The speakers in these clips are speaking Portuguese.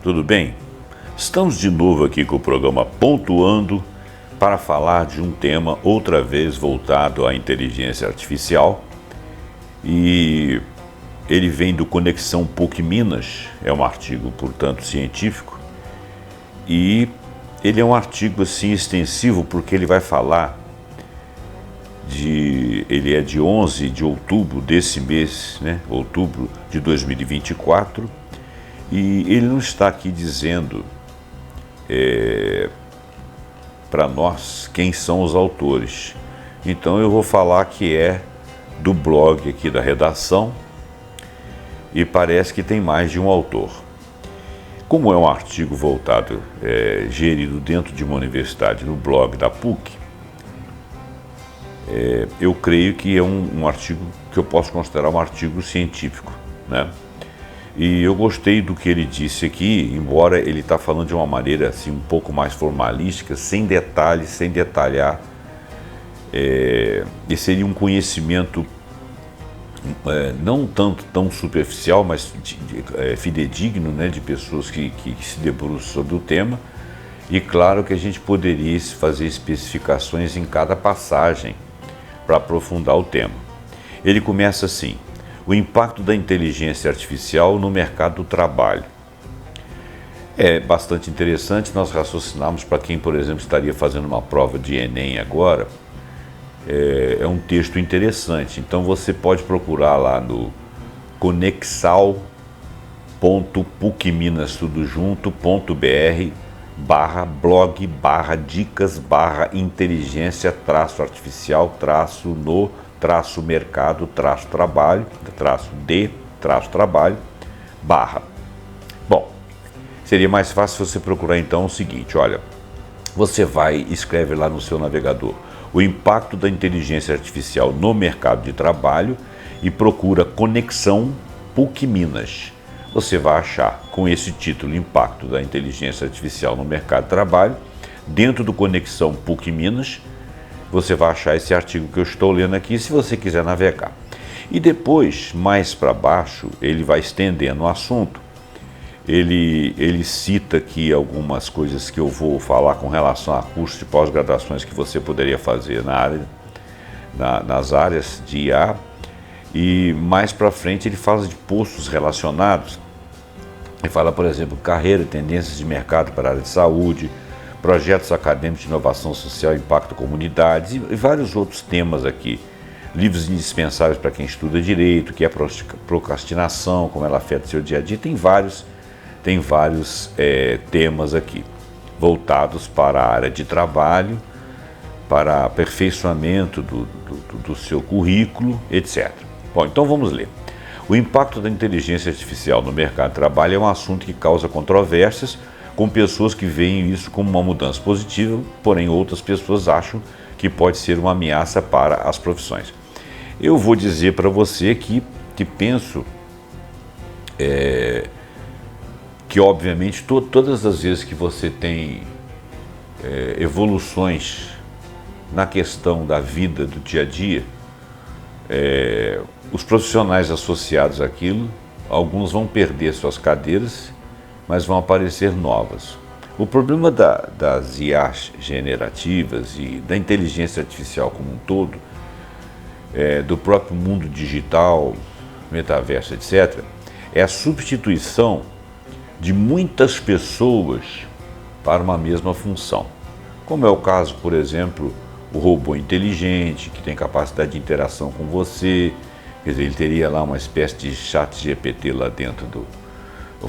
tudo bem? Estamos de novo aqui com o programa Pontuando para falar de um tema outra vez voltado à inteligência artificial e ele vem do Conexão PUC Minas, é um artigo, portanto, científico e ele é um artigo assim extensivo porque ele vai falar ele é de 11 de outubro desse mês, né? Outubro de 2024, e ele não está aqui dizendo para nós quem são os autores. Então eu vou falar que é do blog aqui da redação e parece que tem mais de um autor. Como é um artigo voltado, gerido dentro de uma universidade no blog da PUC, eu creio que é um artigo que eu posso considerar um artigo científico, né? E eu gostei do que ele disse aqui, embora ele está falando de uma maneira assim um pouco mais formalística, sem detalhes, sem detalhar. E seria um conhecimento não tanto tão superficial, mas fidedigno, né, de pessoas que se debruçam sobre o tema. E claro que a gente poderia fazer especificações em cada passagem para aprofundar o tema. Ele começa assim: o impacto da inteligência artificial no mercado do trabalho. É bastante interessante nós raciocinarmos para quem, por exemplo, estaria fazendo uma prova de Enem agora. É um texto interessante, então você pode procurar lá no conexal.pucminas.br/blog/dicas/inteligência-artificial-no-de-trabalho. Bom, seria mais fácil você procurar então o seguinte: olha, você escreve lá no seu navegador o impacto da inteligência artificial no mercado de trabalho e procura Conexão PUC Minas. Você vai achar com esse título, Impacto da Inteligência Artificial no Mercado de Trabalho. Dentro do Conexão PUC Minas, você vai achar esse artigo que eu estou lendo aqui, se você quiser navegar. E depois, mais para baixo, ele vai estendendo o assunto. Ele cita aqui algumas coisas que eu vou falar com relação a cursos de pós-graduações que você poderia fazer nas áreas de IA. E mais para frente ele fala de postos relacionados. Ele fala, por exemplo, carreira e tendências de mercado para a área de saúde, projetos acadêmicos de inovação social, impacto comunidades e vários outros temas aqui. Livros indispensáveis para quem estuda direito, que é procrastinação, como ela afeta o seu dia a dia. Tem vários temas aqui, voltados para a área de trabalho, para aperfeiçoamento do seu currículo, etc. Bom, então vamos ler. O impacto da inteligência artificial no mercado de trabalho é um assunto que causa controvérsias, com pessoas que veem isso como uma mudança positiva, porém outras pessoas acham que pode ser uma ameaça para as profissões. Eu vou dizer para você que penso que obviamente todas as vezes que você tem evoluções na questão da vida do dia a dia, os profissionais associados àquilo, alguns vão perder suas cadeiras, mas vão aparecer novas. O problema das IAs generativas e da inteligência artificial como um todo, do próprio mundo digital, metaverso, etc., é a substituição de muitas pessoas para uma mesma função. Como é o caso, por exemplo, o robô inteligente, que tem capacidade de interação com você, quer dizer, ele teria lá uma espécie de chat GPT lá dentro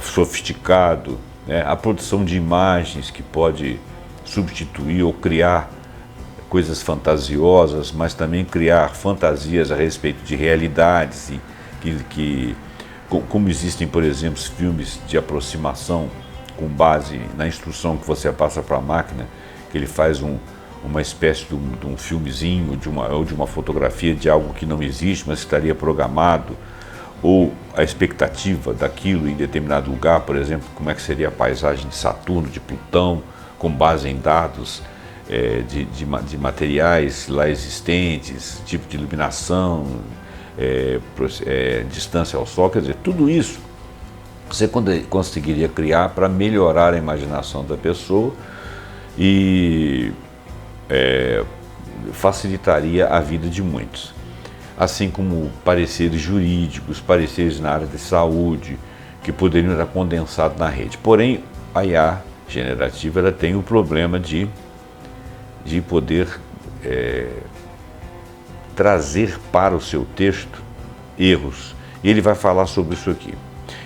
sofisticado, né? A produção de imagens que pode substituir ou criar coisas fantasiosas, mas também criar fantasias a respeito de realidades como existem, por exemplo, filmes de aproximação com base na instrução que você passa para a máquina, que ele faz uma espécie de um filmezinho ou de uma fotografia de algo que não existe, mas estaria programado, ou a expectativa daquilo em determinado lugar, por exemplo, como é que seria a paisagem de Saturno, de Plutão, com base em dados de materiais lá existentes, tipo de iluminação, distância ao Sol, quer dizer, tudo isso você conseguiria criar para melhorar a imaginação da pessoa e facilitaria a vida de muitos. Assim como pareceres jurídicos, pareceres na área de saúde, que poderiam estar condensados na rede. Porém, a IA generativa ela tem o problema de poder trazer para o seu texto erros. E ele vai falar sobre isso aqui.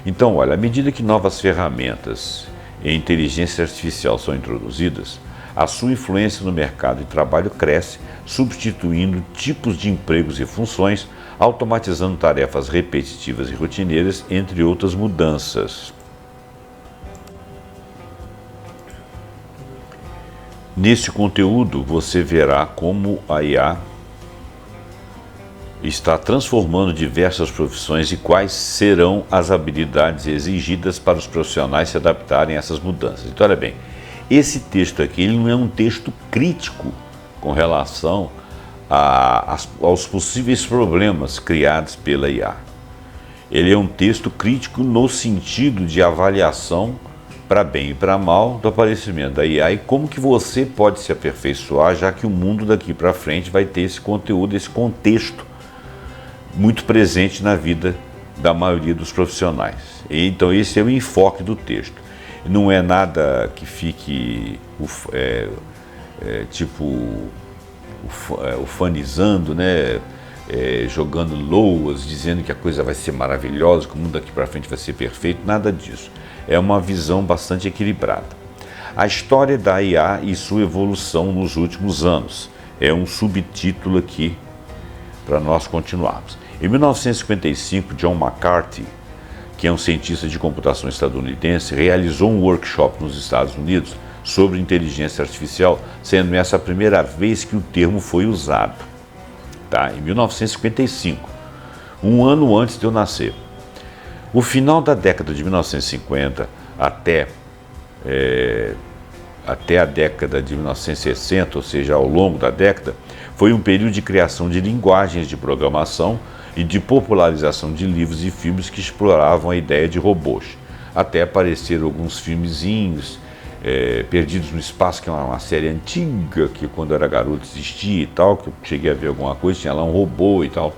Então, olha, à medida que novas ferramentas e inteligência artificial são introduzidas, a sua influência no mercado de trabalho cresce, substituindo tipos de empregos e funções, automatizando tarefas repetitivas e rotineiras, entre outras mudanças. Neste conteúdo, você verá como a IA está transformando diversas profissões e quais serão as habilidades exigidas para os profissionais se adaptarem a essas mudanças. Então, olha bem, esse texto aqui ele não é um texto crítico com relação aos possíveis problemas criados pela IA. Ele é um texto crítico no sentido de avaliação para bem e para mal do aparecimento da IA e como que você pode se aperfeiçoar, já que o mundo daqui para frente vai ter esse conteúdo, esse contexto muito presente na vida da maioria dos profissionais. E, então esse é o enfoque do texto. Não é nada que fique ufanizando, né? Jogando loas, dizendo que a coisa vai ser maravilhosa, que o mundo daqui para frente vai ser perfeito, nada disso. É uma visão bastante equilibrada. A história da IA e sua evolução nos últimos anos é um subtítulo aqui para nós continuarmos. Em 1955, John McCarthy, que é um cientista de computação estadunidense, realizou um workshop nos Estados Unidos sobre inteligência artificial, sendo essa a primeira vez que o termo foi usado. Tá? Em 1955, um ano antes de eu nascer. O final da década de 1950 até a década de 1960, ou seja, ao longo da década, foi um período de criação de linguagens de programação e de popularização de livros e filmes que exploravam a ideia de robôs. Até apareceram alguns filmezinhos, Perdidos no Espaço, que é uma série antiga, que quando eu era garoto existia e tal, que eu cheguei a ver alguma coisa, tinha lá um robô e tal.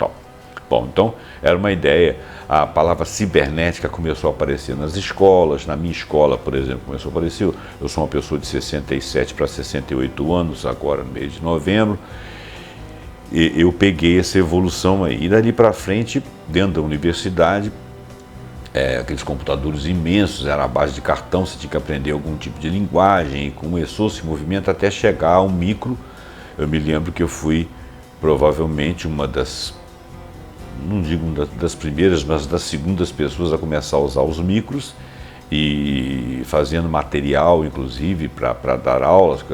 Bom, então era uma ideia, a palavra cibernética começou a aparecer nas escolas, na minha escola, por exemplo, começou a aparecer. Eu sou uma pessoa de 67 para 68 anos, agora no mês de novembro, e eu peguei essa evolução aí. E dali para frente, dentro da universidade, aqueles computadores imensos, era a base de cartão, você tinha que aprender algum tipo de linguagem, e começou esse movimento até chegar ao micro. Eu me lembro que eu fui provavelmente uma das, não digo uma das primeiras, mas das segundas pessoas a começar a usar os micros e fazendo material, inclusive, para dar aulas.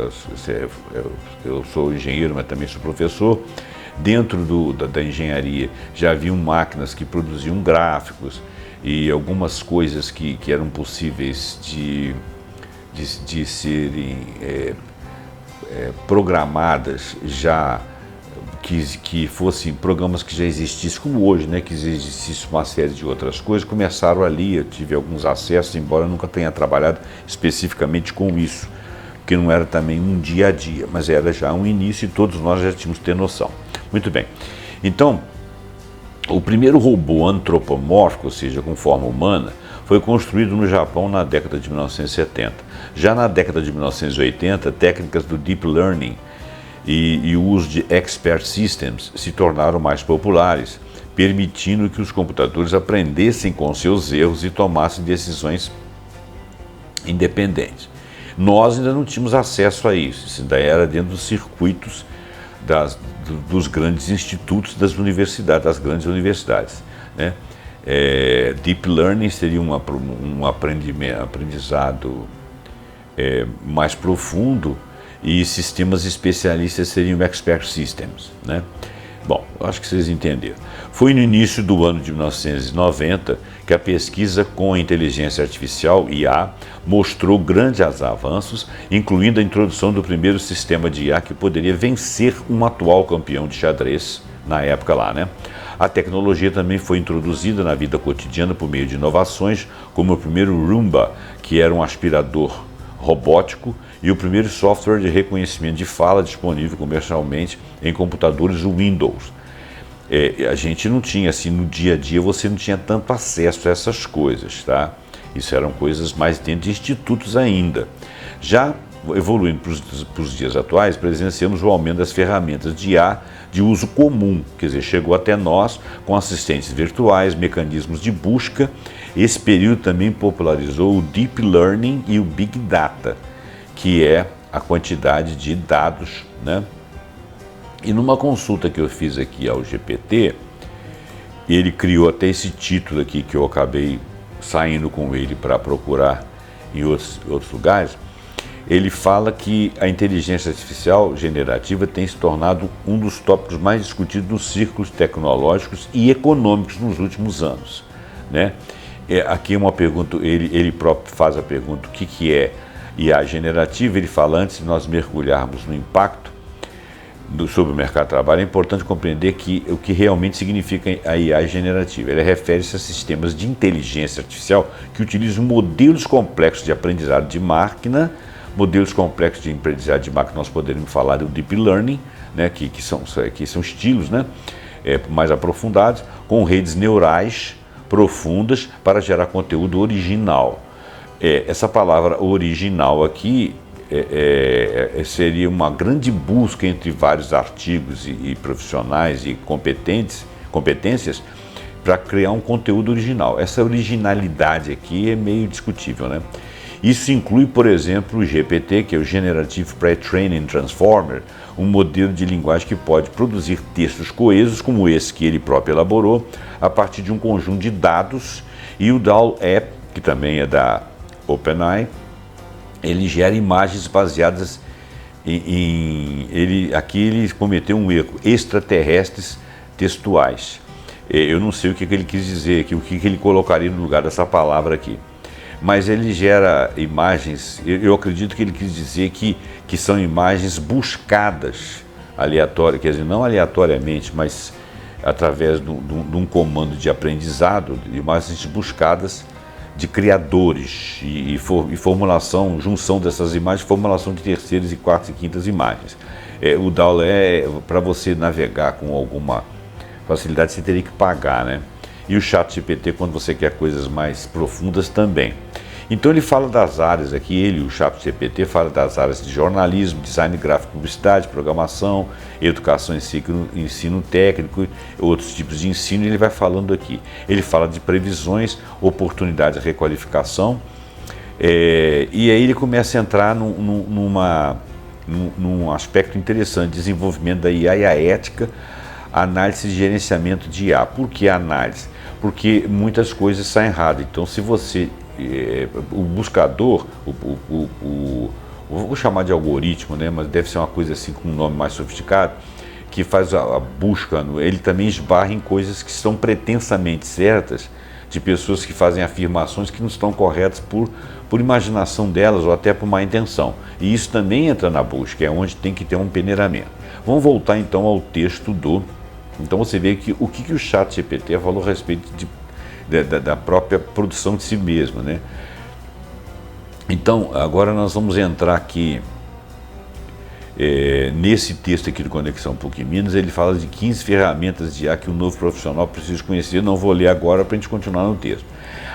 Eu sou engenheiro, mas também sou professor. Dentro da engenharia já haviam máquinas que produziam gráficos e algumas coisas que eram possíveis de serem programadas já, que fossem programas que já existissem, como hoje, né, que existisse uma série de outras coisas, começaram ali. Eu tive alguns acessos, embora eu nunca tenha trabalhado especificamente com isso, porque não era também um dia a dia, mas era já um início e todos nós já tínhamos que ter noção. Muito bem, então o primeiro robô antropomórfico, ou seja, com forma humana, foi construído no Japão na década de 1970. Já na década de 1980, técnicas do Deep Learning e o uso de Expert Systems se tornaram mais populares, permitindo que os computadores aprendessem com seus erros e tomassem decisões independentes. Nós ainda não tínhamos acesso a isso ainda era dentro dos circuitos dos grandes institutos das grandes universidades, né? Deep Learning seria um aprendizado mais profundo, e sistemas especialistas seriam Expert Systems, né? Bom, acho que vocês entenderam. Foi no início do ano de 1990 que a pesquisa com a inteligência artificial, IA, mostrou grandes avanços, incluindo a introdução do primeiro sistema de IA que poderia vencer um atual campeão de xadrez, na época lá, né? A tecnologia também foi introduzida na vida cotidiana por meio de inovações, como o primeiro Roomba, que era um aspirador robótico, e o primeiro software de reconhecimento de fala disponível comercialmente em computadores Windows. A gente não tinha, assim, no dia a dia você não tinha tanto acesso a essas coisas, tá? Isso eram coisas mais dentro de institutos ainda. Já evoluindo para os dias atuais, presenciamos o aumento das ferramentas de IA de uso comum, quer dizer, chegou até nós com assistentes virtuais, mecanismos de busca. Esse período também popularizou o Deep Learning e o Big Data, que é a quantidade de dados, né? E numa consulta que eu fiz aqui ao GPT, ele criou até esse título aqui que eu acabei saindo com ele para procurar em outros lugares. Ele fala que a inteligência artificial generativa tem se tornado um dos tópicos mais discutidos nos círculos tecnológicos e econômicos nos últimos anos, né? Aqui uma pergunta, ele próprio faz a pergunta, o que é IA generativa? Ele fala, antes de nós mergulharmos no impacto sobre o mercado de trabalho, é importante compreender o que realmente significa a IA generativa. Ela refere-se a sistemas de inteligência artificial que utilizam modelos complexos de aprendizado de máquina. Modelos complexos de aprendizado de máquina, nós poderíamos falar do Deep Learning, né, que são estilos, né, mais aprofundados, com redes neurais profundas para gerar conteúdo original. Essa palavra original aqui seria uma grande busca entre vários artigos e profissionais e competências para criar um conteúdo original. Essa originalidade aqui é meio discutível, né? Isso inclui, por exemplo, o GPT, que é o Generative Pre-Training Transformer, um modelo de linguagem que pode produzir textos coesos, como esse que ele próprio elaborou, a partir de um conjunto de dados, e o DALL-E, que também é da OpenAI, ele gera imagens baseadas aqui ele cometeu um erro, extraterrestres textuais. Eu não sei o que ele quis dizer aqui, o que ele colocaria no lugar dessa palavra aqui. Mas ele gera imagens, eu acredito que ele quis dizer que são imagens buscadas aleatoriamente, quer dizer, não aleatoriamente, mas através de um comando de aprendizado, imagens buscadas de criadores e formulação, junção dessas imagens, formulação de terceiras e quartas e quintas imagens. O DALL-E, para você navegar com alguma facilidade, você teria que pagar, né? E o ChatGPT, quando você quer coisas mais profundas, também. Então ele fala das áreas aqui, o ChatGPT fala das áreas de jornalismo, design gráfico, publicidade, programação, educação ensino técnico, outros tipos de ensino, ele vai falando aqui. Ele fala de previsões, oportunidades de requalificação, e aí ele começa a entrar num aspecto interessante, desenvolvimento da IA e a ética, análise de gerenciamento de IA. Por que a análise? Porque muitas coisas saem erradas. Então, se você, o buscador, vou chamar de algoritmo, né, mas deve ser uma coisa assim com um nome mais sofisticado, que faz a busca, ele também esbarra em coisas que são pretensamente certas, de pessoas que fazem afirmações que não estão corretas por imaginação delas ou até por má intenção. E isso também entra na busca, é onde tem que ter um peneiramento. Vamos voltar então ao texto Então você vê que o que o ChatGPT falou a respeito da própria produção de si mesmo, né? Então, agora nós vamos entrar aqui nesse texto aqui do Conexão PUC Minas. Ele fala de 15 ferramentas de IA que o novo profissional precisa conhecer. Não vou ler agora para a gente continuar no texto.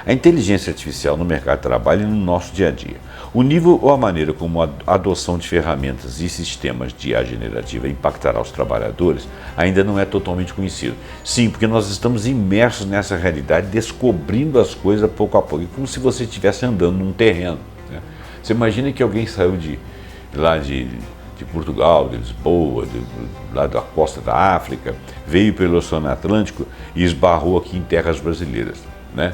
A inteligência artificial no mercado de trabalho e no nosso dia a dia. O nível ou a maneira como a adoção de ferramentas e sistemas de IA generativa impactará os trabalhadores ainda não é totalmente conhecido. Sim, porque nós estamos imersos nessa realidade, descobrindo as coisas pouco a pouco, como se você estivesse andando num terreno, né? Você imagina que alguém saiu lá de Portugal, de Lisboa, lá da costa da África, veio pelo Oceano Atlântico e esbarrou aqui em terras brasileiras, né?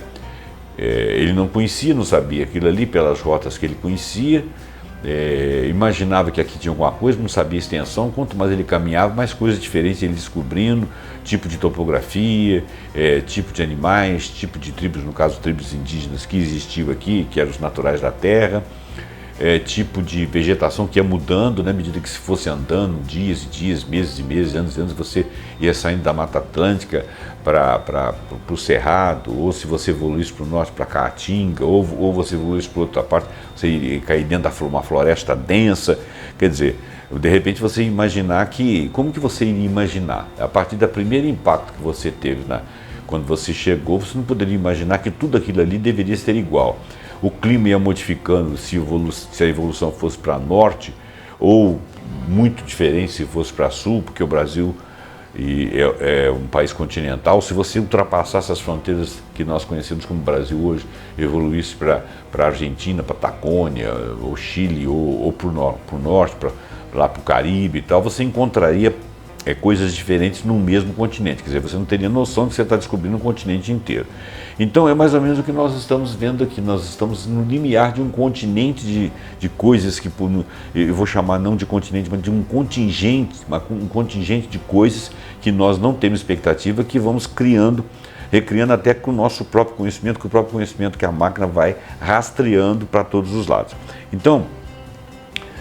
Ele não conhecia, não sabia aquilo ali pelas rotas que ele conhecia, imaginava que aqui tinha alguma coisa, não sabia a extensão. Quanto mais ele caminhava, mais coisas diferentes ele descobrindo, tipo de topografia, tipo de animais, tipo de tribos, no caso tribos indígenas que existiam aqui, que eram os naturais da terra, tipo de vegetação que ia mudando, né, à medida que se fosse andando, dias e dias, meses e meses, anos e anos, você ia saindo da Mata Atlântica para o Cerrado, ou se você evoluísse para o norte, para Caatinga, ou você evoluísse para outra parte, você iria cair dentro de uma floresta densa. Quer dizer, de repente você imaginar que, como que você iria imaginar? A partir do primeiro impacto que você teve, né, quando você chegou, você não poderia imaginar que tudo aquilo ali deveria ser igual. O clima ia modificando se a evolução fosse para norte, ou muito diferente se fosse para sul, porque o Brasil é um país continental. Se você ultrapassasse as fronteiras que nós conhecemos como Brasil hoje, evoluísse para a Argentina, Patagônia, ou Chile, ou para o norte, lá para o Caribe e tal, você encontraria coisas diferentes no mesmo continente. Quer dizer, você não teria noção de que você está descobrindo um continente inteiro. Então é mais ou menos o que nós estamos vendo aqui. Nós estamos no limiar de um continente de coisas que, eu vou chamar não de continente, mas de um contingente de coisas que nós não temos expectativa, que vamos recriando até com o nosso próprio conhecimento, com o próprio conhecimento que a máquina vai rastreando para todos os lados. Então,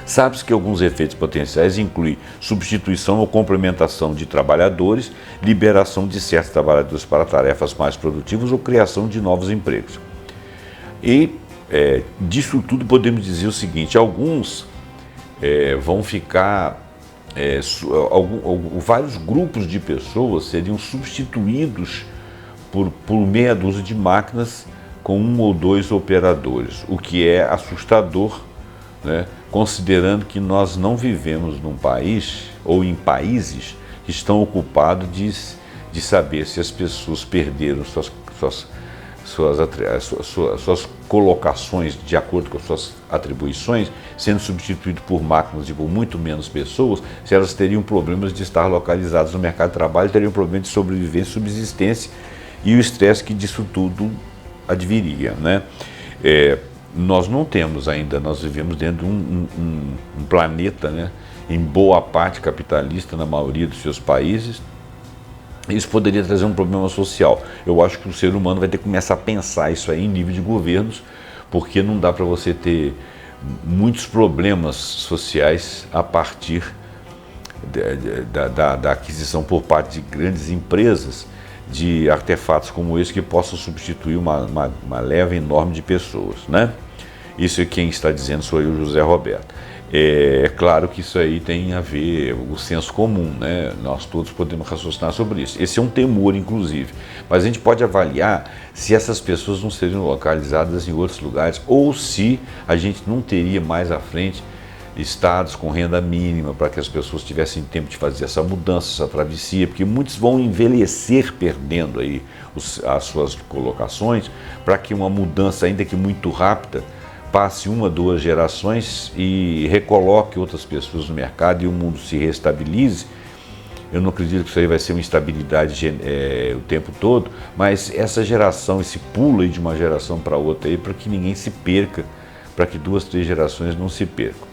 sabe-se que alguns efeitos potenciais incluem substituição ou complementação de trabalhadores, liberação de certos trabalhadores para tarefas mais produtivas ou criação de novos empregos. E disso tudo podemos dizer o seguinte: alguns vão ficar, vários grupos de pessoas seriam substituídos por meia dúzia de máquinas com um ou dois operadores, o que é assustador, né? Considerando que nós não vivemos num país ou em países que estão ocupados de saber se as pessoas perderam suas colocações de acordo com suas atribuições, sendo substituído por máquinas e por muito menos pessoas, se elas teriam problemas de estar localizadas no mercado de trabalho, teriam problemas de sobrevivência, subsistência e o estresse que disso tudo adviria, né? Nós não temos ainda, nós vivemos dentro de um planeta, né, em boa parte capitalista na maioria dos seus países. Isso poderia trazer um problema social. Eu acho que o ser humano vai ter que começar a pensar isso aí em nível de governos, porque não dá para você ter muitos problemas sociais a partir da aquisição por parte de grandes empresas de artefatos como esse que possam substituir uma leva enorme de pessoas, né? Isso é quem está dizendo, sou eu, José Roberto. É claro que isso aí tem a ver com o senso comum, né? Nós todos podemos raciocinar sobre isso. Esse é um temor, inclusive. Mas a gente pode avaliar se essas pessoas não seriam localizadas em outros lugares ou se a gente não teria mais à frente estados com renda mínima para que as pessoas tivessem tempo de fazer essa mudança, essa travessia, porque muitos vão envelhecer perdendo aí as suas colocações, para que uma mudança, ainda que muito rápida, passe 1 ou 2 gerações e recoloque outras pessoas no mercado e o mundo se restabilize. Eu não acredito que isso aí vai ser uma instabilidade o tempo todo, mas essa geração, esse pulo aí de uma geração para outra aí, para que ninguém se perca, para que 2, 3 gerações não se percam.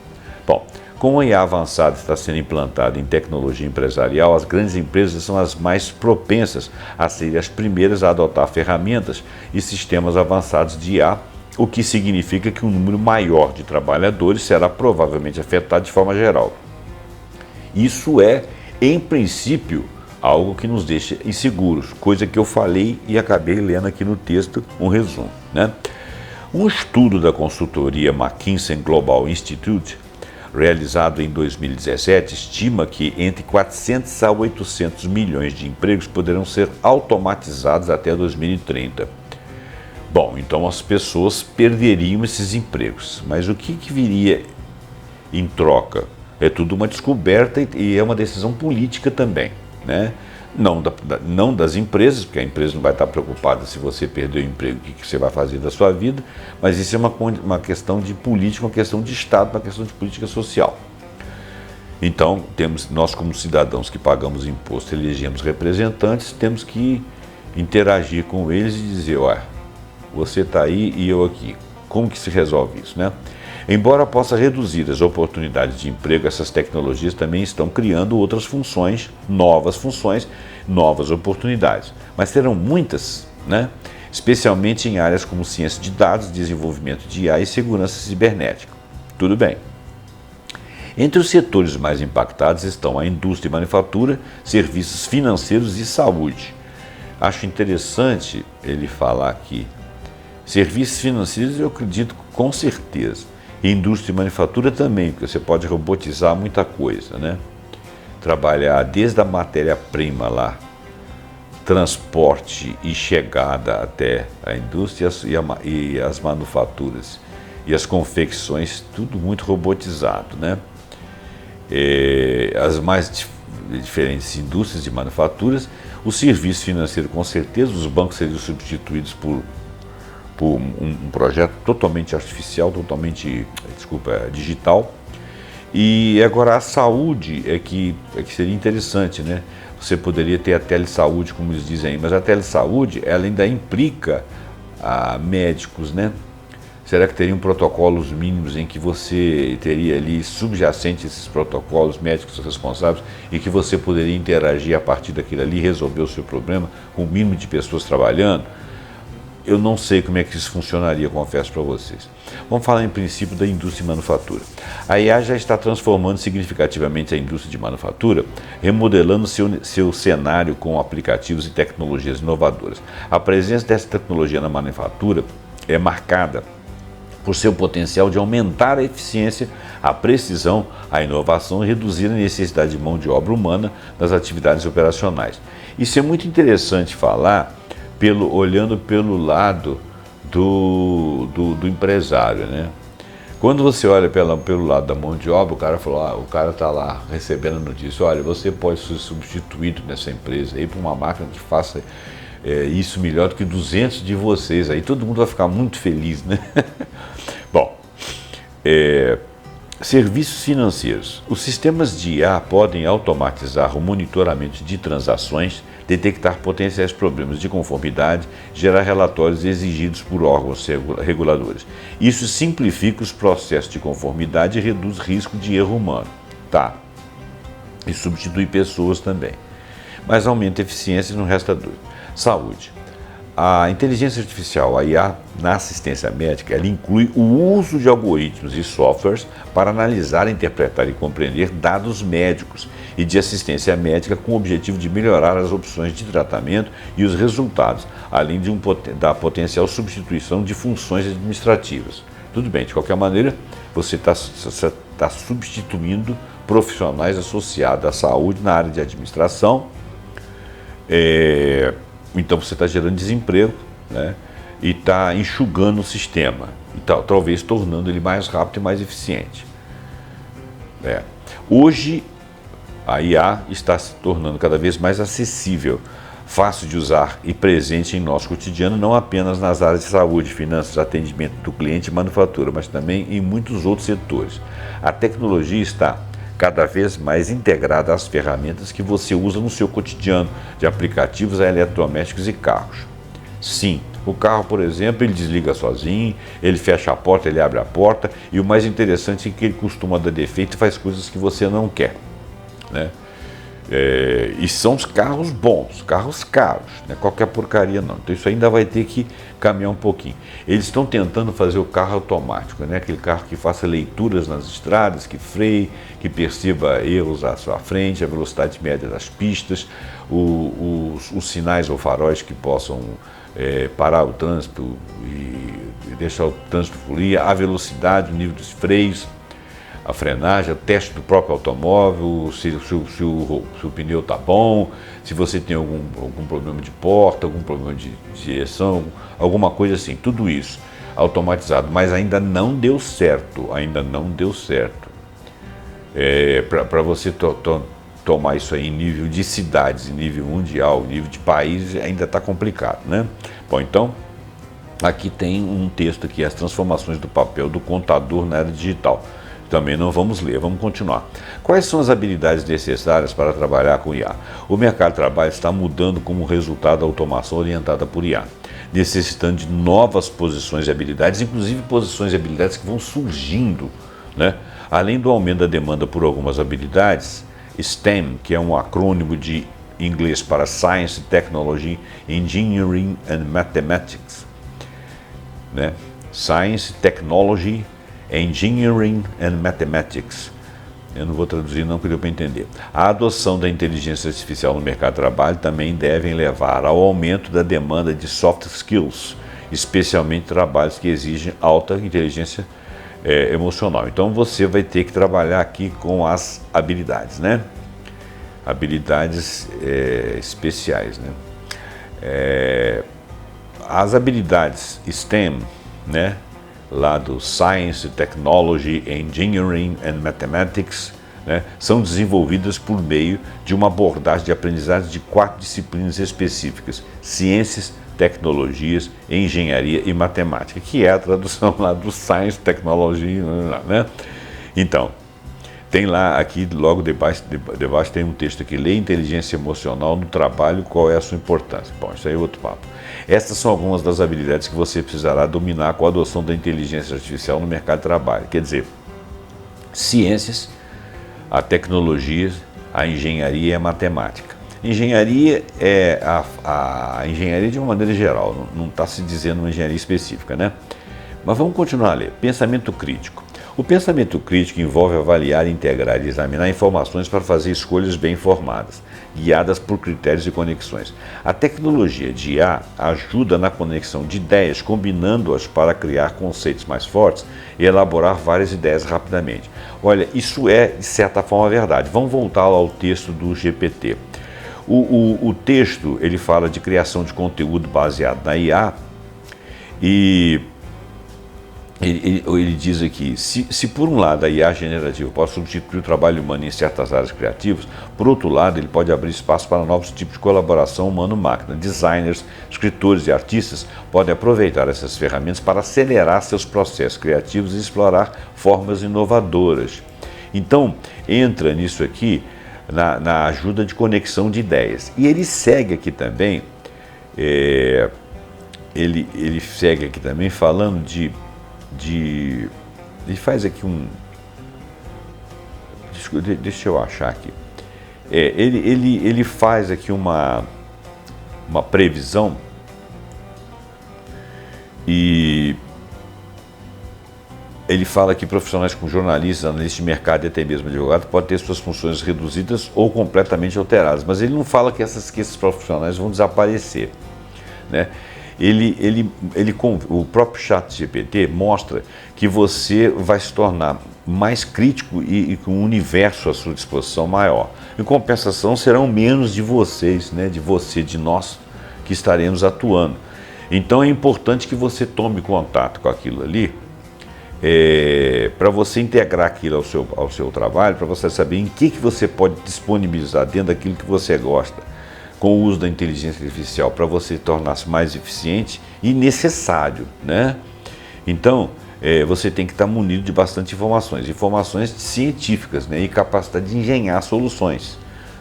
Bom, como a IA avançada está sendo implantada em tecnologia empresarial, as grandes empresas são as mais propensas a serem as primeiras a adotar ferramentas e sistemas avançados de IA, o que significa que um número maior de trabalhadores será provavelmente afetado de forma geral. Isso é, em princípio, algo que nos deixa inseguros, coisa que eu falei e acabei lendo aqui no texto um resumo, né? Um estudo da consultoria McKinsey Global Institute, realizado em 2017, estima que entre 400 a 800 milhões de empregos poderão ser automatizados até 2030. Bom, então as pessoas perderiam esses empregos, mas o que viria em troca? É tudo uma descoberta e é uma decisão política também, né? Não das empresas, porque a empresa não vai estar preocupada se você perder o emprego, o que você vai fazer da sua vida, mas isso é uma questão de política, uma questão de Estado, uma questão de política social. Então, nós como cidadãos que pagamos imposto, elegemos representantes, temos que interagir com eles e dizer, olha, você está aí e eu aqui. Como que se resolve isso, né? Embora possa reduzir as oportunidades de emprego, essas tecnologias também estão criando outras funções, novas oportunidades. Mas serão muitas, né? Especialmente em áreas como ciência de dados, desenvolvimento de IA e segurança cibernética. Tudo bem. Entre os setores mais impactados estão a indústria e manufatura, serviços financeiros e saúde. Acho interessante ele falar aqui. Serviços financeiros eu acredito com certeza. E indústria e manufatura também, porque você pode robotizar muita coisa, né? Trabalhar desde a matéria-prima lá, transporte e chegada até a indústria e as manufaturas e as confecções, tudo muito robotizado, né? As mais diferentes indústrias e manufaturas, o serviço financeiro com certeza, os bancos seriam substituídos por um projeto totalmente artificial, digital. E agora a saúde é que seria interessante, né? Você poderia ter a telesaúde, como eles dizem aí, mas a telesaúde ela ainda implica médicos, né? Será que teriam protocolos mínimos em que você teria ali subjacente esses protocolos médicos responsáveis e que você poderia interagir a partir daquilo ali e resolver o seu problema com o mínimo de pessoas trabalhando? Eu não sei como é que isso funcionaria, confesso para vocês. Vamos falar em princípio da indústria e manufatura. A IA já está transformando significativamente a indústria de manufatura, remodelando seu cenário com aplicativos e tecnologias inovadoras. A presença dessa tecnologia na manufatura é marcada por seu potencial de aumentar a eficiência, a precisão, a inovação e reduzir a necessidade de mão de obra humana nas atividades operacionais. Isso é muito interessante falar, olhando pelo lado do empresário, né? Quando você olha pelo lado da mão de obra, o cara falou, o cara está lá recebendo a notícia, olha, você pode ser substituído nessa empresa aí por uma máquina que faça isso melhor do que 200 de vocês, aí todo mundo vai ficar muito feliz, né? Bom, serviços financeiros. Os sistemas de IA podem automatizar o monitoramento de transações, detectar potenciais problemas de conformidade, gerar relatórios exigidos por órgãos reguladores. Isso simplifica os processos de conformidade e reduz risco de erro humano. Tá. E substitui pessoas também. Mas aumenta a eficiência e não resta dúvida. Saúde. A inteligência artificial, a IA, na assistência médica, ela inclui o uso de algoritmos e softwares para analisar, interpretar e compreender dados médicos e de assistência médica com o objetivo de melhorar as opções de tratamento e os resultados, além da potencial substituição de funções administrativas. Tudo bem, de qualquer maneira, você está substituindo profissionais associados à saúde na área de administração, então você está gerando desemprego, né? E está enxugando o sistema, e talvez tornando ele mais rápido e mais eficiente. Hoje, a IA está se tornando cada vez mais acessível, fácil de usar e presente em nosso cotidiano, não apenas nas áreas de saúde, finanças, atendimento do cliente e manufatura, mas também em muitos outros setores. A tecnologia está cada vez mais integrada às ferramentas que você usa no seu cotidiano, de aplicativos a eletrodomésticos e carros. Sim, o carro, por exemplo, ele desliga sozinho, ele fecha a porta, ele abre a porta, e o mais interessante é que ele costuma dar defeito e faz coisas que você não quer, né? E são os carros bons, carros caros, não é qualquer porcaria não. Então isso ainda vai ter que caminhar um pouquinho. Eles estão tentando fazer o carro automático, né? Aquele carro que faça leituras nas estradas, que freie, que perceba erros à sua frente, a velocidade média das pistas, os sinais ou faróis que possam parar o trânsito e deixar o trânsito fluir, a velocidade, o nível dos freios, a frenagem, o teste do próprio automóvel, se o pneu está bom, se você tem algum problema de porta, algum problema de direção, alguma coisa assim, tudo isso automatizado, mas ainda não deu certo, para você tomar isso aí em nível de cidades, em nível mundial, em nível de países, ainda está complicado, né? Bom, então, aqui tem um texto aqui, as transformações do papel do contador na era digital. Também não vamos ler, vamos continuar. Quais são as habilidades necessárias para trabalhar com IA? O mercado de trabalho está mudando como resultado da automação orientada por IA, necessitando de novas posições e habilidades, inclusive posições e habilidades que vão surgindo, né? Além do aumento da demanda por algumas habilidades, STEM, que é um acrônimo de inglês para Science, Technology, Engineering and Mathematics, né? Science, Technology, Engineering and Mathematics. Eu não vou traduzir não, porque deu para entender. A adoção da inteligência artificial no mercado de trabalho também devem levar ao aumento da demanda de soft skills, especialmente trabalhos que exigem alta inteligência emocional. Então você vai ter que trabalhar aqui com as habilidades, né? Habilidades especiais, né? As habilidades STEM, né? Lá do Science, Technology, Engineering and Mathematics, né? São desenvolvidas por meio de uma abordagem de aprendizagem de 4 disciplinas específicas: ciências, tecnologias, engenharia e matemática, que é a tradução lá do Science, Technology, né? Então, tem lá, aqui, logo debaixo tem um texto aqui: lê inteligência emocional no trabalho, qual é a sua importância? Bom, isso aí é outro papo. Essas são algumas das habilidades que você precisará dominar com a adoção da inteligência artificial no mercado de trabalho. Quer dizer, ciências, a tecnologia, a engenharia e a matemática. Engenharia é a engenharia de uma maneira geral, não está se dizendo uma engenharia específica, né? Mas vamos continuar a ler. Pensamento crítico. O pensamento crítico envolve avaliar, integrar e examinar informações para fazer escolhas bem informadas, guiadas por critérios e conexões. A tecnologia de IA ajuda na conexão de ideias, combinando-as para criar conceitos mais fortes e elaborar várias ideias rapidamente. Olha, isso é, de certa forma, verdade. Vamos voltar ao texto do GPT. O texto, ele fala de criação de conteúdo baseado na IA e ele diz aqui: se por um lado a IA generativa pode substituir o trabalho humano em certas áreas criativas, por outro lado ele pode abrir espaço para novos tipos de colaboração humano-máquina. Designers, escritores e artistas podem aproveitar essas ferramentas para acelerar seus processos criativos e explorar formas inovadoras. Então, entra nisso aqui na ajuda de conexão de ideias. E ele segue aqui também, ele segue aqui também falando ele faz aqui deixa eu achar aqui. Ele faz aqui uma previsão e ele fala que profissionais como jornalistas, analistas de mercado e até mesmo advogados podem ter suas funções reduzidas ou completamente alteradas, mas ele não fala que esses profissionais vão desaparecer, né? O próprio ChatGPT mostra que você vai se tornar mais crítico e com um universo à sua disposição maior. Em compensação, serão menos de vocês, né, de nós, que estaremos atuando. Então é importante que você tome contato com aquilo ali, para você integrar aquilo ao seu trabalho, para você saber em que você pode disponibilizar dentro daquilo que você gosta, com o uso da inteligência artificial, para você tornar-se mais eficiente e necessário, né? Então, você tem que estar munido de bastante informações científicas, né? E capacidade de engenhar soluções,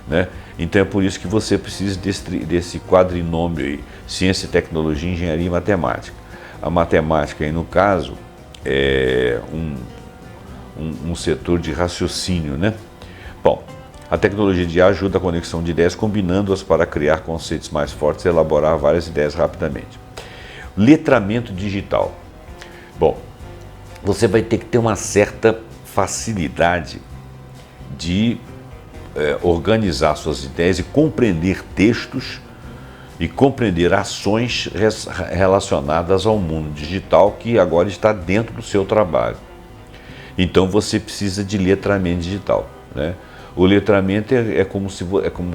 né? Então é por isso que você precisa desse quadrinômio aí: ciência, tecnologia, engenharia e matemática. A matemática aí, no caso, é um setor de raciocínio, né? Bom, a tecnologia de IA ajuda a conexão de ideias, combinando-as para criar conceitos mais fortes e elaborar várias ideias rapidamente. Letramento digital. Bom, você vai ter que ter uma certa facilidade de organizar suas ideias e compreender textos e compreender ações relacionadas ao mundo digital que agora está dentro do seu trabalho. Então você precisa de letramento digital, né? O letramento é como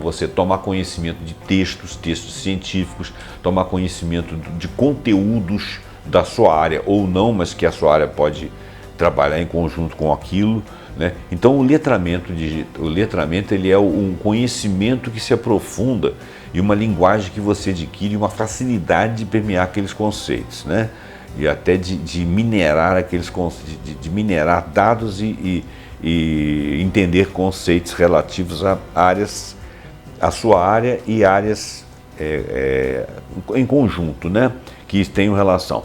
você tomar conhecimento de textos científicos, tomar conhecimento de conteúdos da sua área ou não, mas que a sua área pode trabalhar em conjunto com aquilo, né? Então o letramento ele é um conhecimento que se aprofunda e uma linguagem que você adquire, uma facilidade de permear aqueles conceitos, né? E até de minerar aqueles conceitos, de minerar dados e entender conceitos relativos a sua área e áreas em conjunto, né? que tenham relação.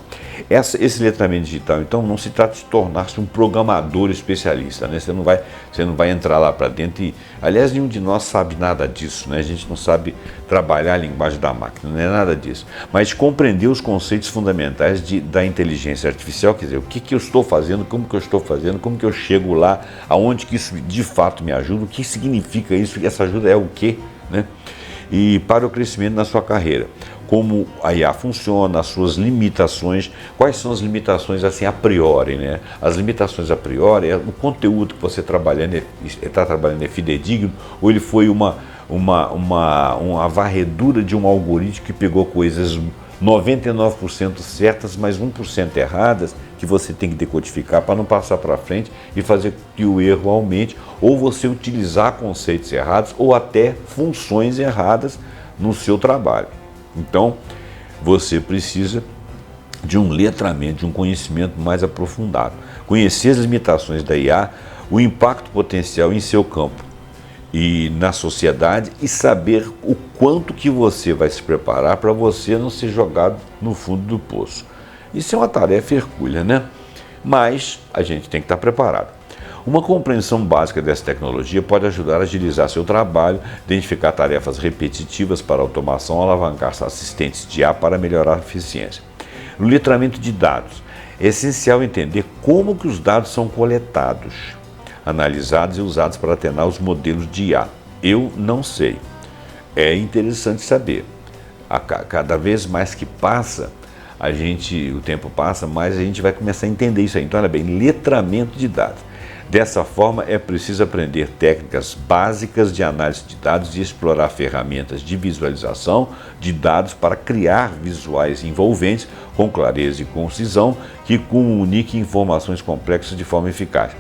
Esse letramento digital, então, não se trata de tornar-se um programador especialista, né? Você não vai entrar lá para dentro e, aliás, nenhum de nós sabe nada disso, né? A gente não sabe trabalhar a linguagem da máquina, não é nada disso. Mas compreender os conceitos fundamentais da inteligência artificial, quer dizer, o que eu estou fazendo, como que eu estou fazendo, como que eu chego lá, aonde que isso de fato me ajuda, o que significa isso, essa ajuda é o quê, né? E para o crescimento na sua carreira. Como a IA funciona, as suas limitações, quais são as limitações assim a priori, né? As limitações a priori é o conteúdo que você está trabalhando é fidedigno ou ele foi uma varredura de um algoritmo que pegou coisas 99% certas, mas 1% erradas, que você tem que decodificar para não passar para frente e fazer que o erro aumente, ou você utilizar conceitos errados ou até funções erradas no seu trabalho. Então, você precisa de um letramento, de um conhecimento mais aprofundado. Conhecer as limitações da IA, o impacto potencial em seu campo e na sociedade e saber o quanto que você vai se preparar para você não ser jogado no fundo do poço. Isso é uma tarefa hercúlea, né? Mas a gente tem que estar preparado. Uma compreensão básica dessa tecnologia pode ajudar a agilizar seu trabalho, identificar tarefas repetitivas para automação, alavancar assistentes de IA para melhorar a eficiência. No letramento de dados, é essencial entender como que os dados são coletados, analisados e usados para treinar os modelos de IA. Eu não sei. É interessante saber. Cada vez mais que passa, o tempo passa, mais a gente vai começar a entender isso aí. Então, olha bem, letramento de dados. Dessa forma, é preciso aprender técnicas básicas de análise de dados e explorar ferramentas de visualização de dados para criar visuais envolventes com clareza e concisão que comuniquem informações complexas de forma eficaz.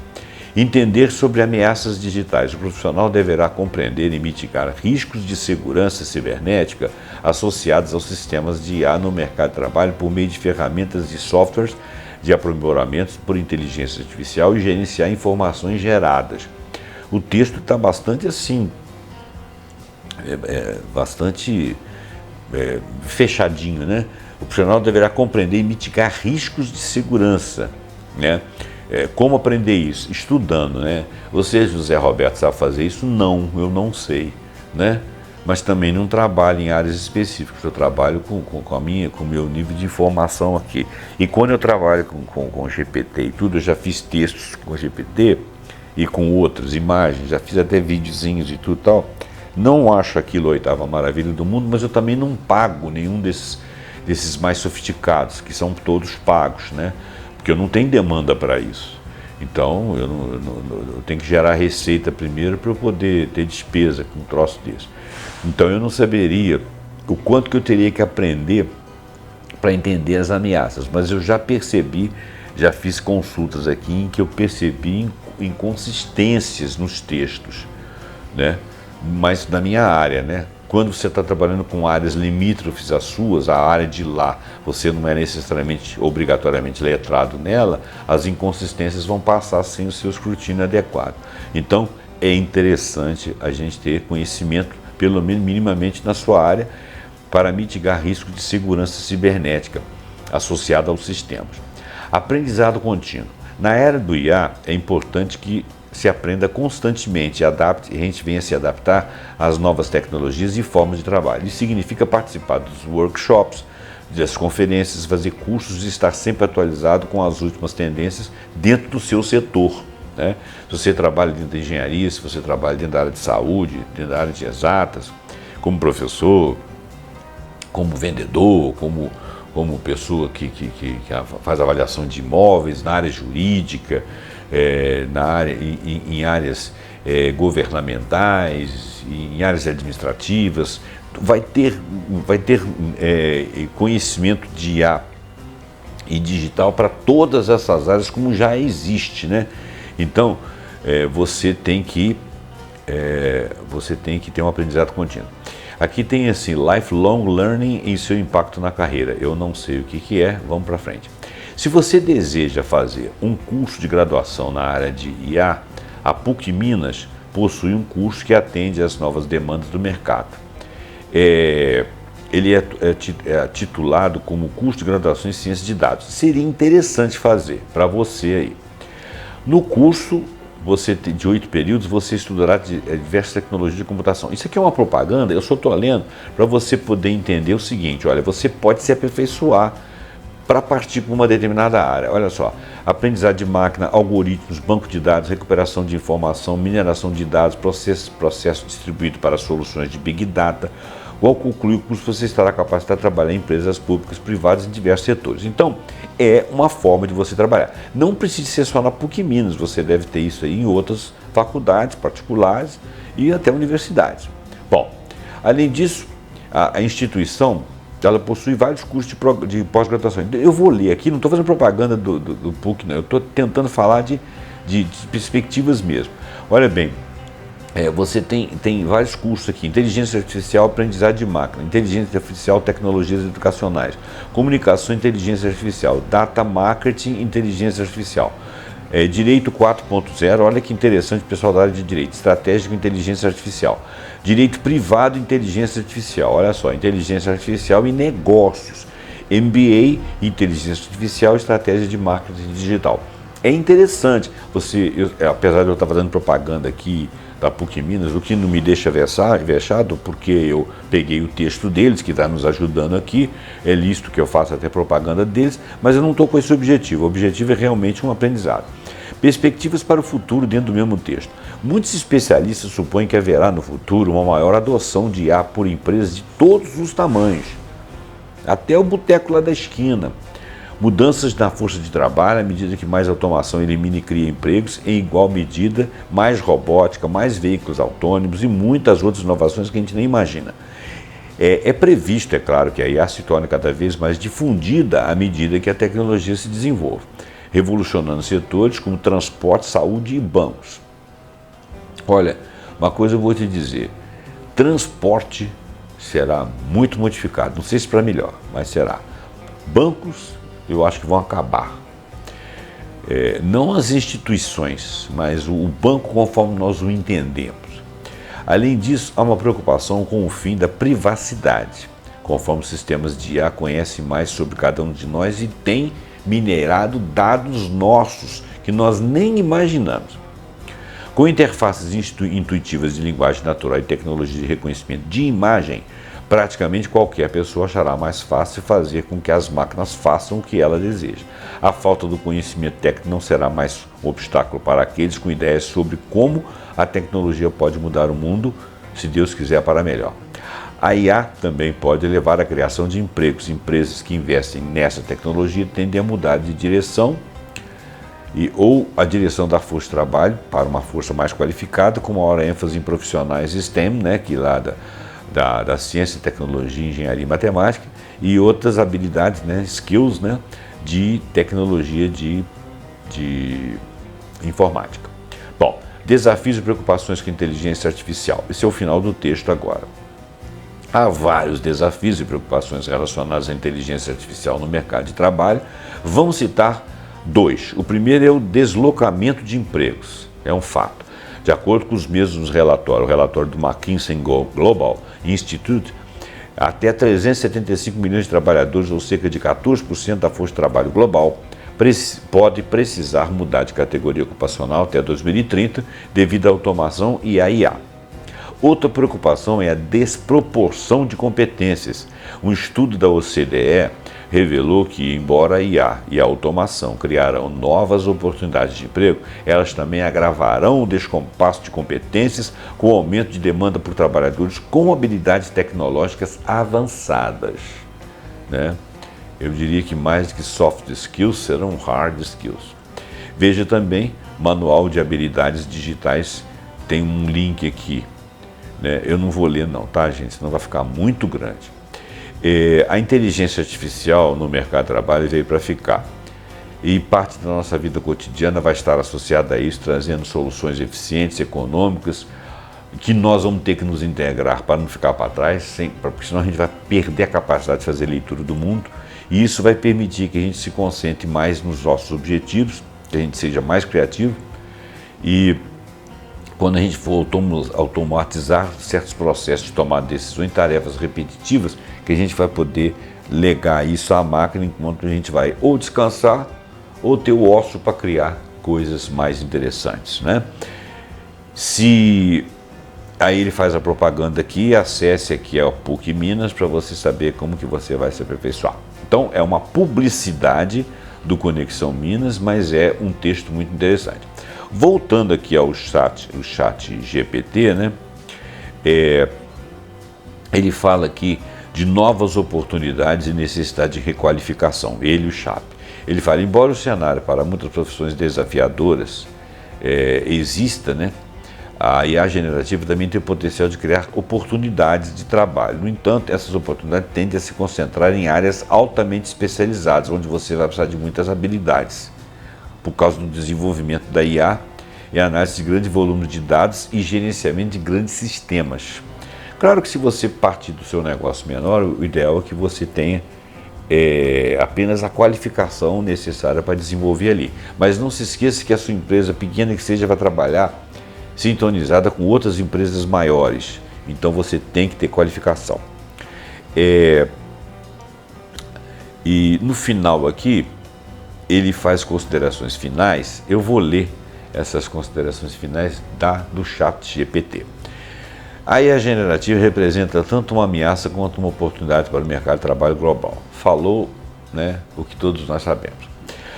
Entender sobre ameaças digitais. O profissional deverá compreender e mitigar riscos de segurança cibernética associados aos sistemas de IA no mercado de trabalho por meio de ferramentas e softwares de aprimoramentos por inteligência artificial e gerenciar informações geradas. O texto está bastante assim, bastante fechadinho, né? O profissional deverá compreender e mitigar riscos de segurança, né? Como aprender isso? Estudando, né? Você, José Roberto, sabe fazer isso? Não, eu não sei, né? Mas também não trabalho em áreas específicas, eu trabalho com o meu nível de informação aqui. E quando eu trabalho com GPT e tudo, eu já fiz textos com GPT e com outras imagens, já fiz até videozinhos e tudo e tal. Não acho aquilo a oitava maravilha do mundo, mas eu também não pago nenhum desses mais sofisticados, que são todos pagos, né? Porque eu não tenho demanda para isso. Então, eu tenho que gerar receita primeiro para eu poder ter despesa com um troço desse. Então, eu não saberia o quanto que eu teria que aprender para entender as ameaças, mas eu já percebi, já fiz consultas aqui em que eu percebi inconsistências nos textos, né? Mas na minha área, né? Quando você está trabalhando com áreas limítrofes às suas, a área de lá, você não é necessariamente, obrigatoriamente letrado nela, as inconsistências vão passar sem o seu escrutínio adequado. Então, é interessante a gente ter conhecimento, pelo menos minimamente na sua área, para mitigar riscos de segurança cibernética associado aos sistemas. Aprendizado contínuo. Na era do IA, é importante que se aprenda constantemente, adapte, a gente venha se adaptar às novas tecnologias e formas de trabalho. Isso significa participar dos workshops, das conferências, fazer cursos e estar sempre atualizado com as últimas tendências dentro do seu setor, né? Se você trabalha dentro da engenharia, se você trabalha dentro da área de saúde, dentro da área de exatas, como professor, como vendedor, como pessoa que faz avaliação de imóveis, na área jurídica, em áreas governamentais, em áreas administrativas, vai ter conhecimento de IA e digital para todas essas áreas, como já existe, né? Então, você tem que ter um aprendizado contínuo. Aqui tem assim, lifelong learning e seu impacto na carreira. Eu não sei o que é, vamos para frente. Se você deseja fazer um curso de graduação na área de IA, a PUC Minas possui um curso que atende às novas demandas do mercado. ele é titulado como curso de graduação em ciência de dados. Seria interessante fazer para você aí. No curso de 8 períodos, você estudará diversas tecnologias de computação. Isso aqui é uma propaganda, eu só estou lendo para você poder entender o seguinte, olha, você pode se aperfeiçoar para partir para uma determinada área. Olha só, aprendizado de máquina, algoritmos, banco de dados, recuperação de informação, mineração de dados, processo distribuído para soluções de Big Data. Ao concluir o curso, você estará capacitado a trabalhar em empresas públicas, privadas em diversos setores. Então, é uma forma de você trabalhar. Não precisa ser só na PUC Minas, você deve ter isso aí em outras faculdades particulares e até universidades. Bom, além disso, a instituição ela possui vários cursos de pós-graduação. Eu vou ler aqui, não estou fazendo propaganda do PUC, não, eu estou tentando falar de perspectivas mesmo. Olha bem, você tem vários cursos aqui: inteligência artificial, aprendizado de máquina, inteligência artificial, tecnologias educacionais, comunicação, inteligência artificial, data marketing, inteligência artificial, direito 4.0, olha que interessante, pessoal da área de direito, estratégico, inteligência artificial, direito privado, inteligência artificial, olha só, inteligência artificial e negócios, MBA, inteligência artificial, estratégia de marketing digital. É interessante, apesar de eu estar fazendo propaganda aqui da PUC Minas, o que não me deixa vexado, porque eu peguei o texto deles, que está nos ajudando aqui, é lícito que eu faça até propaganda deles, mas eu não estou com esse objetivo. O objetivo é realmente um aprendizado. Perspectivas para o futuro dentro do mesmo texto. Muitos especialistas supõem que haverá no futuro uma maior adoção de IA por empresas de todos os tamanhos, até o boteco lá da esquina. Mudanças na força de trabalho, à medida que mais automação elimina e cria empregos, em igual medida, mais robótica, mais veículos autônomos e muitas outras inovações que a gente nem imagina. É previsto, é claro, que a IA se torne cada vez mais difundida à medida que a tecnologia se desenvolve, revolucionando setores como transporte, saúde e bancos. Olha, uma coisa eu vou te dizer, transporte será muito modificado, não sei se para melhor, mas será. Bancos, eu acho que vão acabar. Não as instituições, mas o banco conforme nós o entendemos. Além disso, há uma preocupação com o fim da privacidade, conforme os sistemas de IA conhecem mais sobre cada um de nós e têm minerado dados nossos que nós nem imaginamos. Com interfaces intuitivas de linguagem natural e tecnologia de reconhecimento de imagem, praticamente qualquer pessoa achará mais fácil fazer com que as máquinas façam o que ela deseja. A falta do conhecimento técnico não será mais um obstáculo para aqueles com ideias sobre como a tecnologia pode mudar o mundo, se Deus quiser, para melhor. A IA também pode levar à criação de empregos. Empresas que investem nessa tecnologia tendem a mudar de direção ou a direção da força de trabalho para uma força mais qualificada, com maior ênfase em profissionais STEM, que lá da ciência, tecnologia, engenharia e matemática, e outras habilidades, skills, de tecnologia de informática. Bom, desafios e preocupações com a inteligência artificial. Esse é o final do texto agora. Há vários desafios e preocupações relacionados à inteligência artificial no mercado de trabalho. Vamos citar 2. O primeiro é o deslocamento de empregos. É um fato. De acordo com os mesmos relatórios, o relatório do McKinsey Global Institute, até 375 milhões de trabalhadores, ou cerca de 14% da força de trabalho global, pode precisar mudar de categoria ocupacional até 2030 devido à automação e à IA. Outra preocupação é a desproporção de competências. Um estudo da OCDE revelou que, embora a IA e a automação criarão novas oportunidades de emprego, elas também agravarão o descompasso de competências com o aumento de demanda por trabalhadores com habilidades tecnológicas avançadas. Eu diria que mais do que soft skills serão hard skills. Veja também Manual de Habilidades Digitais, tem um link aqui. Eu não vou ler não, tá, gente? Senão vai ficar muito grande. A inteligência artificial no mercado de trabalho veio para ficar. E parte da nossa vida cotidiana vai estar associada a isso, trazendo soluções eficientes, econômicas, que nós vamos ter que nos integrar para não ficar para trás, porque senão a gente vai perder a capacidade de fazer leitura do mundo. E isso vai permitir que a gente se concentre mais nos nossos objetivos, que a gente seja mais criativo. E quando a gente for automatizar certos processos de tomar decisões, tarefas repetitivas que a gente vai poder legar isso à máquina enquanto a gente vai ou descansar ou ter o ócio para criar coisas mais interessantes, né? Aí ele faz a propaganda aqui, acesse aqui a PUC Minas para você saber como que você vai se aperfeiçoar. Então é uma publicidade do Conexão Minas, mas é um texto muito interessante. Voltando aqui ao chat GPT, né? Ele fala aqui de novas oportunidades e necessidade de requalificação, ele e o Chap. Ele fala, embora o cenário para muitas profissões desafiadoras exista, né? A IA generativa também tem o potencial de criar oportunidades de trabalho. No entanto, essas oportunidades tendem a se concentrar em áreas altamente especializadas, onde você vai precisar de muitas habilidades, por causa do desenvolvimento da IA e análise de grande volume de dados e gerenciamento de grandes sistemas. Claro que se você partir do seu negócio menor, o ideal é que você tenha apenas a qualificação necessária para desenvolver ali. Mas não se esqueça que a sua empresa, pequena que seja, vai trabalhar sintonizada com outras empresas maiores. Então você tem que ter qualificação. E no final aqui, ele faz considerações finais. Eu vou ler essas considerações finais do chat GPT. A IA generativa representa tanto uma ameaça quanto uma oportunidade para o mercado de trabalho global. Falou, né, o que todos nós sabemos.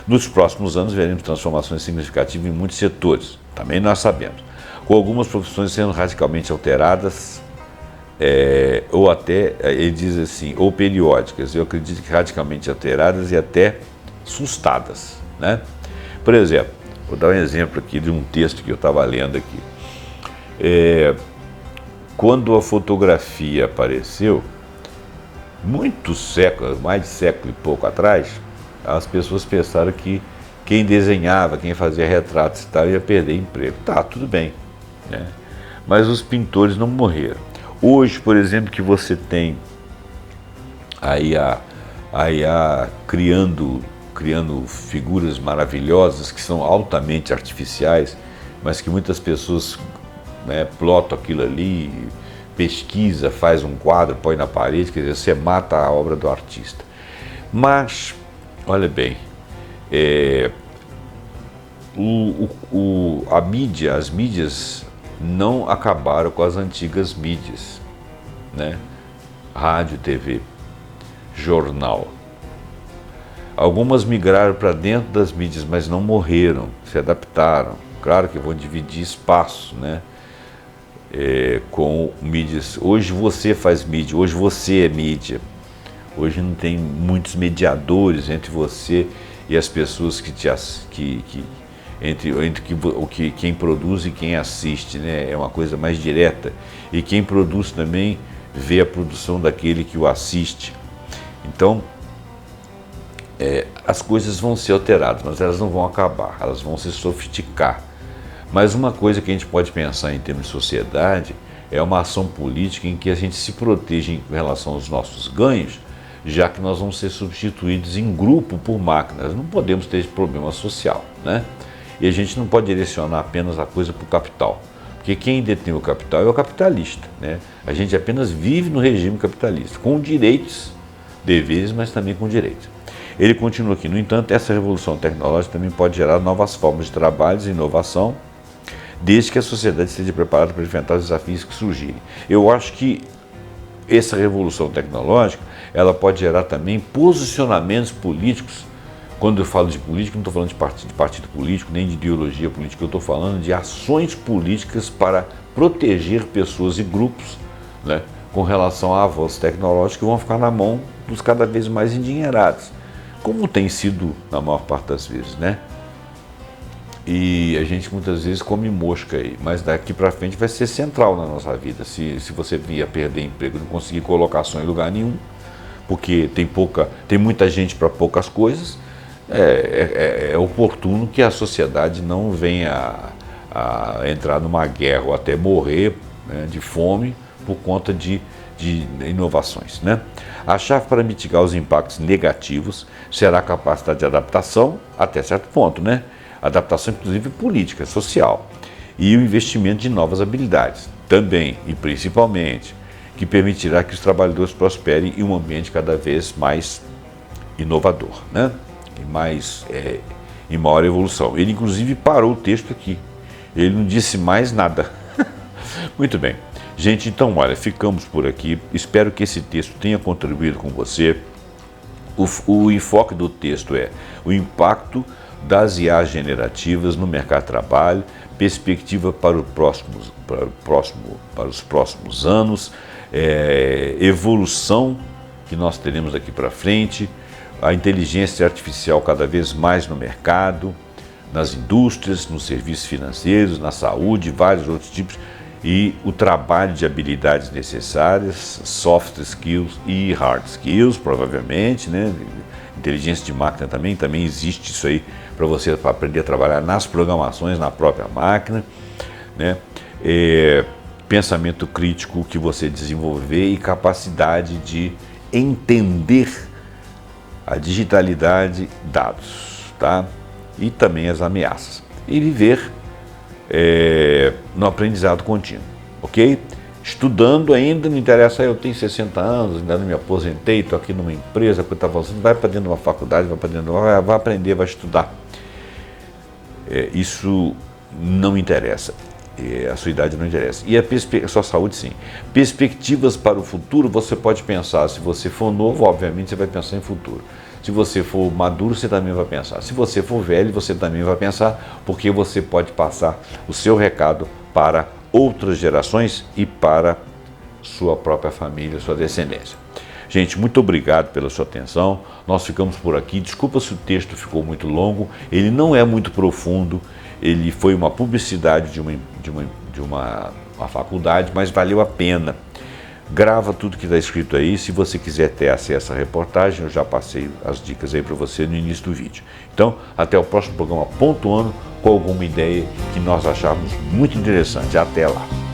Nos próximos anos veremos transformações significativas em muitos setores, também nós sabemos, com algumas profissões sendo radicalmente alteradas, ou até, ele diz assim, ou periódicas, eu acredito que radicalmente alteradas e até assustadas, né? Por exemplo, vou dar um exemplo aqui de um texto que eu estava lendo aqui. Quando a fotografia apareceu, muitos séculos, mais de século e pouco atrás, as pessoas pensaram que quem desenhava, quem fazia retratos e tal, ia perder emprego. Tá, tudo bem, né? Mas os pintores não morreram. Hoje, por exemplo, que você tem a IA criando figuras maravilhosas que são altamente artificiais, mas que muitas pessoas, né, plotam aquilo ali, pesquisa, faz um quadro, põe na parede, quer dizer, você mata a obra do artista. Mas, olha bem, a mídia, as mídias não acabaram com as antigas mídias, né? Rádio, TV, jornal. Algumas migraram para dentro das mídias, mas não morreram, se adaptaram. Claro que vão dividir espaço, né? Com mídias. Hoje você faz mídia, hoje você é mídia. Hoje não tem muitos mediadores entre você e as pessoas entre quem produz e quem assiste, né? É uma coisa mais direta. E quem produz também vê a produção daquele que o assiste. Então, as coisas vão ser alteradas, mas elas não vão acabar, elas vão se sofisticar. Mas uma coisa que a gente pode pensar em termos de sociedade é uma ação política em que a gente se proteja em relação aos nossos ganhos, já que nós vamos ser substituídos em grupo por máquinas. Não podemos ter esse problema social, né? E a gente não pode direcionar apenas a coisa para o capital, porque quem detém o capital é o capitalista, né? A gente apenas vive no regime capitalista, com direitos, deveres, mas também com direitos. Ele continua aqui, no entanto, essa revolução tecnológica também pode gerar novas formas de trabalho e inovação, desde que a sociedade esteja preparada para enfrentar os desafios que surgirem. Eu acho que essa revolução tecnológica, ela pode gerar também posicionamentos políticos. Quando eu falo de política, não estou falando de partido político, nem de ideologia política, eu estou falando de ações políticas para proteger pessoas e grupos, né, com relação a avanços tecnológicos que vão ficar na mão dos cada vez mais endinheirados, como tem sido na maior parte das vezes, né? E a gente muitas vezes come mosca aí, mas daqui para frente vai ser central na nossa vida. Se você vier perder emprego, não conseguir colocação em lugar nenhum, porque tem muita gente para poucas coisas, é oportuno que a sociedade não venha a entrar numa guerra ou até morrer, né, de fome por conta de inovações, né? A chave para mitigar os impactos negativos será a capacidade de adaptação até certo ponto, né? Adaptação inclusive política, social, e o investimento de novas habilidades também e principalmente. que permitirá que os trabalhadores prosperem em um ambiente cada vez mais inovador, né? Em maior evolução. Ele inclusive parou o texto aqui, ele não disse mais nada. Muito bem, gente, então olha, ficamos por aqui, espero que esse texto tenha contribuído com você. O enfoque do texto é o impacto das IAs generativas no mercado de trabalho, perspectiva para os próximos anos, evolução que nós teremos daqui para frente, a inteligência artificial cada vez mais no mercado, nas indústrias, nos serviços financeiros, na saúde, vários outros tipos, e o trabalho de habilidades necessárias, soft skills e hard skills, provavelmente, né? Inteligência de máquina também existe isso aí para você aprender a trabalhar nas programações, na própria máquina, né? Pensamento crítico que você desenvolver e capacidade de entender a digitalidade, dados, tá? E também as ameaças. E viver no aprendizado contínuo, ok? Estudando ainda, não interessa, eu tenho 60 anos, ainda não me aposentei, estou aqui numa empresa, que está fazendo, vai para dentro de uma faculdade, vai aprender, vai estudar. Isso não interessa, a sua idade não interessa. E a sua saúde, sim. Perspectivas para o futuro, você pode pensar, se você for novo, obviamente você vai pensar em futuro. Se você for maduro, você também vai pensar. Se você for velho, você também vai pensar, porque você pode passar o seu recado para outras gerações e para sua própria família, sua descendência. Gente, muito obrigado pela sua atenção. Nós ficamos por aqui. Desculpa se o texto ficou muito longo. Ele não é muito profundo. Ele foi uma publicidade de uma faculdade, mas valeu a pena. Grava tudo que está escrito aí. Se você quiser ter acesso à reportagem, eu já passei as dicas aí para você no início do vídeo. Então, até o próximo programa Pontuando com alguma ideia que nós acharmos muito interessante. Até lá!